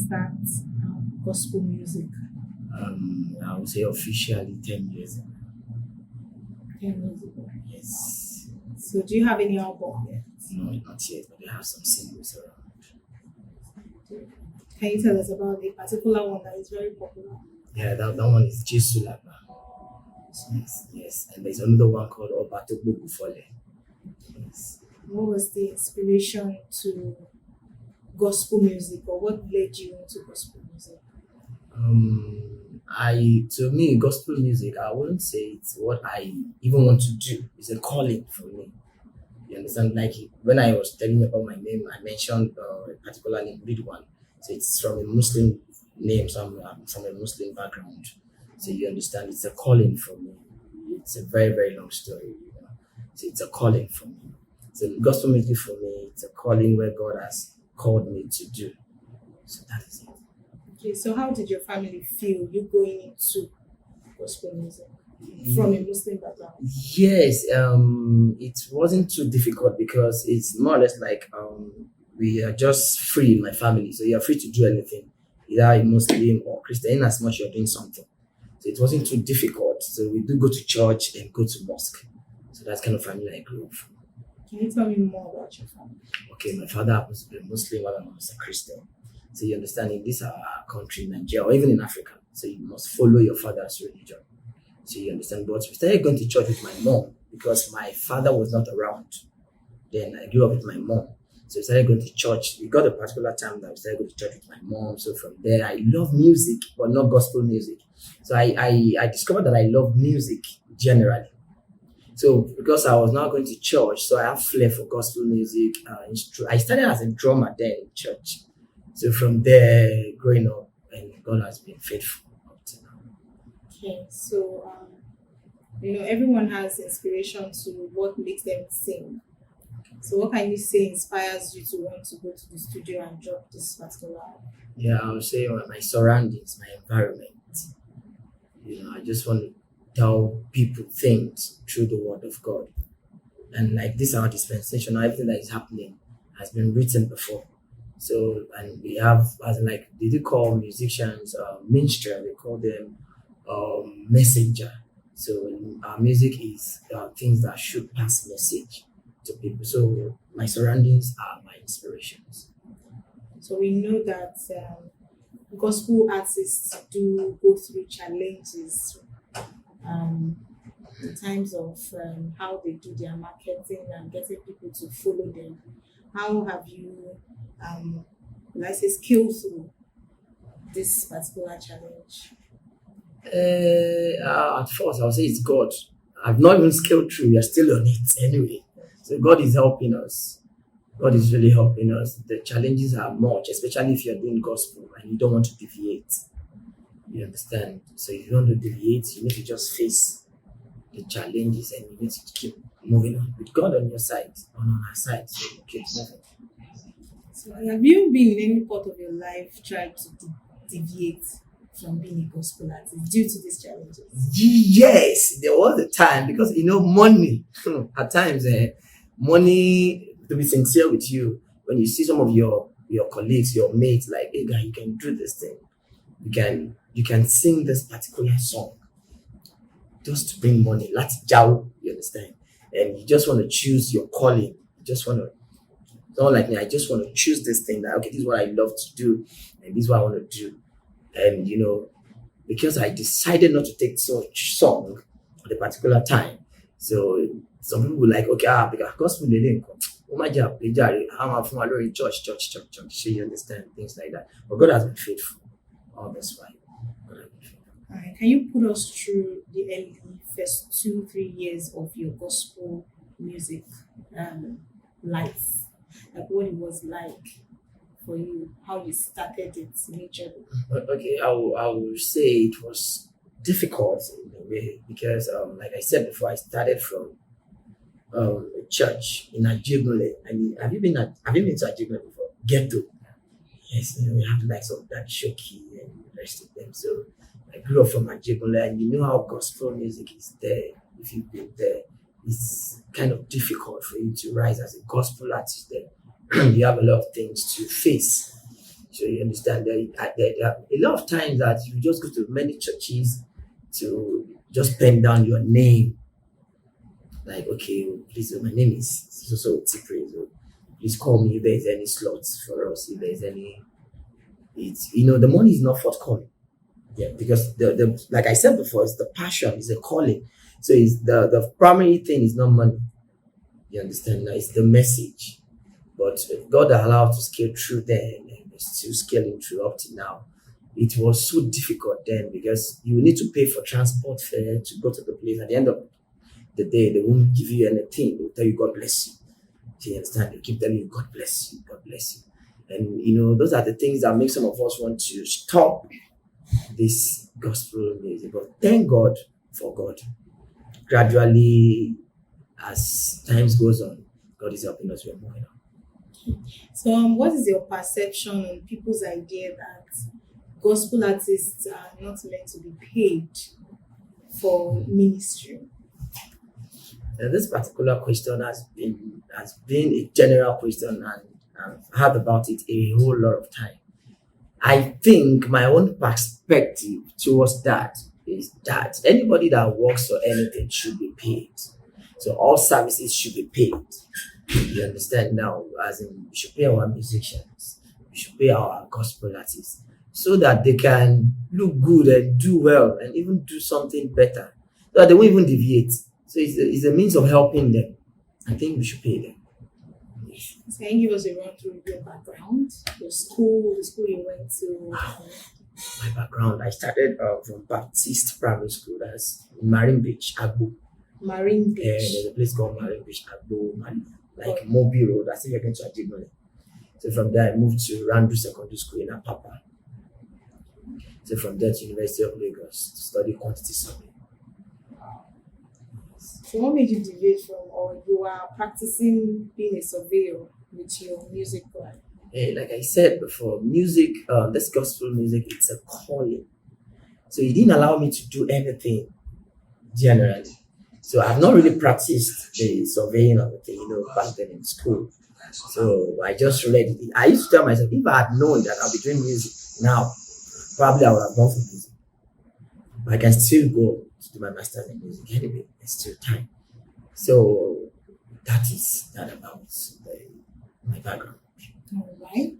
start gospel music? I would say officially 10 years. 10 years ago. Yes. So do you have any album yet? No, not yet, but they have some singles around. Can you tell us about a particular one that is very popular? Yeah, that one is Jesu Laba. Yes. And there's another one called Obato Bugufole. Yes. What was the inspiration to gospel music, or what led you into gospel music? To me, gospel music, I wouldn't say it's what I even want to do. It's a calling for me. You understand? Like when I was telling you about my name, I mentioned a particular name, Ridwan. So it's from a Muslim name, so I'm from a Muslim background. So you understand, it's a calling for me. It's a very, very long story. So it's a calling for me. So gospel music for me, it's a calling where God has called me to do. So that is it. Okay, so how did your family feel you going into gospel music from a Muslim background? Yes, it wasn't too difficult because it's more or less like we are just free in my family. So you're free to do anything, either a Muslim or Christian, in as much you're doing something. So it wasn't too difficult. So we do go to church and go to mosque. So that's kind of family I grew up from. Can you tell me more about your family? Okay, my father happens to be a Muslim, while I was a Christian. So you understand, in this country, Nigeria, or even in Africa, so you must follow your father's religion. So you understand. But we started going to church with my mom because my father was not around. Then I grew up with my mom. So we started going to church. We got a particular time that we started going to church with my mom. So from there, I love music, but not gospel music. So I discovered that I love music generally. So because I was now going to church, so I have flair for gospel music. I started as a drummer there in church. So from there, growing up, and God has been faithful up to now. Okay, so everyone has inspiration to what makes them sing. So what can you say inspires you to want to go to the studio and drop this particular album? Yeah, I would say my surroundings, my environment. I just want to tell people things through the word of God. And like this, our dispensation, everything that is happening has been written before. So, and we have, as like, they do call musicians minstrel, they call them messenger. So our music is things that should pass message to people. So my surroundings are my inspirations. So we know that gospel artists do go through challenges in terms of how they do their marketing and getting people to follow them. How have you, scaled through this particular challenge? At first, I would say it's God. I've not even scaled through. We are still on it anyway. So God is helping us. God is really helping us. The challenges are much, especially if you're doing gospel and you don't want to deviate. You understand? So if you want to deviate, you need to just face the challenges and you need to keep moving on with God on your side, on our side. So you keep moving. So have you been in any part of your life trying to deviate from being a gospel artist due to these challenges? Yes, there was a time because money at times money, to be sincere with you, when you see some of your colleagues, your mates, like, hey guy, you can do this thing, you can sing this particular song just to bring money. That's Jao, you understand? And you just want to choose your calling. You just want to, not like me, I just want to choose this thing that, okay, this is what I love to do, and this is what I want to do. And because I decided not to take such song at a particular time, so some people were like, okay, because gospel they didn't come. Oh my God, I'm from a church. So you understand things like that. But God has been faithful. Oh, that's why. God has been faithful. All right. Can you put us through the early first 2-3 years of your gospel music life? Like what it was like for you, how you started it majorly? Okay, I will say it was difficult in a way because, like I said before, I started from a church in Ajegunle. I mean, have you been to Ajegunle before? Ghetto. Yes, we have like some that shoki and the rest of them. So I grew up from Ajegunle, and you know how gospel music is there. If you've been there, it's kind of difficult for you to rise as a gospel artist there. You have a lot of things to face. So you understand that there are a lot of times that you just go to many churches to just pen down your name. Like, okay, please, my name is so Praize. Please call me if there's any slots for us, if there's any. It's the money is not forthcoming. Yeah, because the like I said before, it's the passion, it's the calling. So it's the primary thing is not money. You understand? Now it's the message. But God allowed to scale through then, and it's still scaling through up to now. It was so difficult then because you need to pay for transport fare to go to the place. At the end of the day, they won't give you anything. They'll tell you God bless you. Do you understand? They keep telling you God bless you, God bless you. And those are the things that make some of us want to stop this gospel music. But thank God for God. Gradually, as times goes on, God is helping us. We're moving on. So, what is your perception on people's idea that gospel artists are not meant to be paid for ministry? This particular question has been a general question, and I've heard about it a whole lot of time. I think my own perspective towards that is that anybody that works for anything should be paid. So all services should be paid. You understand now? As in, we should pay our musicians, we should pay our gospel artists, so that they can look good and do well and even do something better, so that they won't even deviate. So it's a means of helping them. I think we should pay them. So can you give us a run through your background, your school, the school you went to? My background, I started from Baptist Primary School, that's Marine Beach, Agbo. Marine Yeah, Beach. there's a place called Marine Beach, Agbo, like Mobi Road. I think you're going to Ajegunle. So from there, I moved to Randu Secondary School in Apapa. So from there to University of Lagos to study quantity survey. So what made you deviate from, or you were practicing being a surveyor with your music life? Like I said before, music, this gospel music, it's a calling. So it didn't allow me to do anything generally. So I've not really practiced the surveying of the thing, back then in school. So I just read it. I used to tell myself, if I had known that I'll be doing music now, probably I would have gone for music. But I can still go to do my master's in music anyway. There's still time. So that is that about my background. All right.